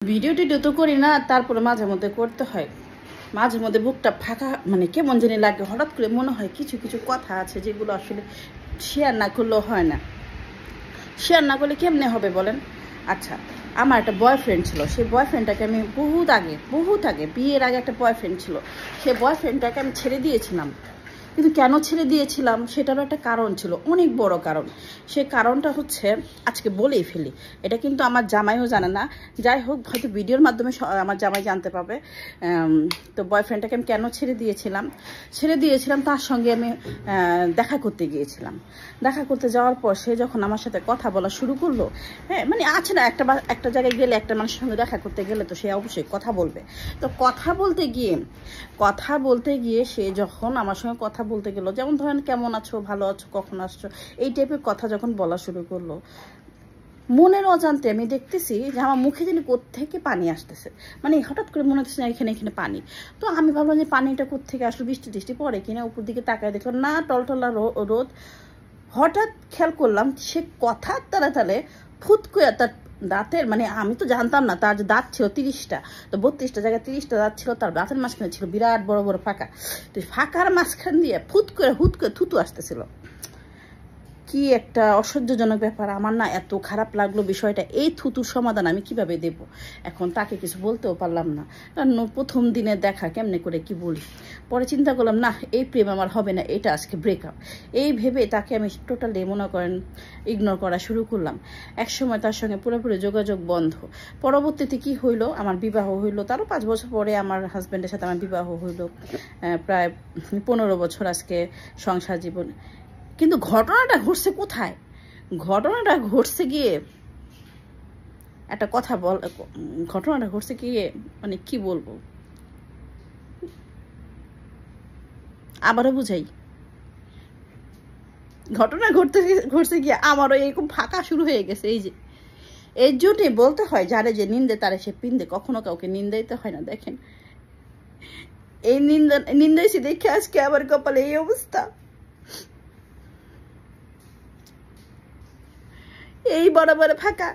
Video টিডিও তো করি না, তারপরে মাঝে মধ্যে করতে হয়। মাঝে মধ্যে বুকটা ফাঁকা, মানে কেমন জানি লাগে। হঠাৎ করে মনে হয় কিছু কিছু কথা আছে যেগুলো আসলে শেয়ার না করলেও হয় না। শেয়ার না করলে কেমনে হবে বলেন? আচ্ছা, আমার একটা বয়ফ্রেন্ড ছিল। সেই বয়ফ্রেন্ডটাকে আমি বহুত আগে বিয়ের আগে একটা বয়ফ্রেন্ড ছিল। সেই বয়ফ্রেন্ডটাকে আমি ছেড়ে দিয়েছিলাম। কিন্তু কেন ছেড়ে দিয়েছিলাম সেটারও একটা কারণ ছিল, অনেক বড় কারণ। সেই কারণটা হচ্ছে, আজকে বলেই ফেলি। এটা কিন্তু আমার জামাইও জানে না। যাই হোক, হয়তো ভিডিওর মাধ্যমে আমার জামাই জানতে পারবে। তো বয়ফ্রেন্ডটাকে আমি কেন ছেড়ে দিয়েছিলাম তার সঙ্গে আমি দেখা করতে গিয়েছিলাম। দেখা করতে যাওয়ার পর সে যখন আমার সাথে কথা বলা শুরু করলো, হ্যাঁ মানে আছে না, একটা জায়গায় গেলে, একটা মানুষের সঙ্গে দেখা করতে গেলে তো সে অবশ্যই কথা বলবে। তো কথা বলতে গিয়ে সে যখন আমার সঙ্গে কথা বলতে গেল, যেমন ধরেন কেমন আছো, ভালো আছো, কখন আসছো, এই টাইপের কথা যখন বলা শুরু করলো, মনের অজান্তে আমি দেখতেছি যে আমার মুখে যেন কোত্থেকে পানি আসতেছে। মানে হঠাৎ করে মনে হচ্ছে না এখানে পানি। তো আমি ভাবলাম যে পানিটা কোত্থেকে আসলো, বৃষ্টি টিষ্টি পড়ে কিনা। উপর দিকে তাকায় দেখলাম না, টলটলা রোদ। হঠাৎ খেয়াল করলাম সে কথার তালে ফুট করে তার দাঁতের, মানে আমি তো জানতাম না তার যে দাঁত ছিল 30টা, তো 32টা জায়গায় 30টা দাঁত ছিল। তার দাঁতের মাঝখানে ছিল বিরাট বড় বড় ফাঁকা। তো ফাঁকার মাঝখান দিয়ে হুট করে থুতু আসতেছিল। কি একটা অসহ্যজনক ব্যাপার। আমার না এত খারাপ লাগলো বিষয়টা। এই থুতুর সমাধান আমি কিভাবে দেব? এখন তাকে কিছু বলতেও পারলাম না, কারণ প্রথম দিনে দেখা, কেমনে করে কি বলি। পরে চিন্তা করলাম না, এই প্রেম আমার হবে না, এটা আজকে ব্রেকআপ। এই ভেবে তাকে আমি টোটালি মনে করেন ইগনোর করা শুরু করলাম। একসময় তার সঙ্গে পুরোপুরি যোগাযোগ বন্ধ। পরবর্তীতে কি হইলো, আমার বিবাহ হইলো। তারও 5 বছর পরে আমার হাজব্যান্ডের সাথে আমার বিবাহ হইলো। প্রায় 15 বছর আজকে সংসার জীবন। কিন্তু ঘটনাটা ঘটছে কোথায়? ঘটনাটা ঘটছে গিয়ে একটা কথা বল, ঘটনাটা ঘটছে গিয়ে মানে কি বলবো, আবারও বুঝাই। ঘটনা ঘটছে গিয়ে আমারও এরকম ফাঁকা শুরু হয়ে গেছে। এই যে এর জন্যই বলতে হয়, যারে যে নিন্দে তারে সে পিন্দে। কখনো কাউকে নিন্দাইতে হয় না। দেখেন, এই নিন্দাইছি দেখে আজকে আবার কপালে এই অবস্থা। এই বড় বড় ফাঁকা।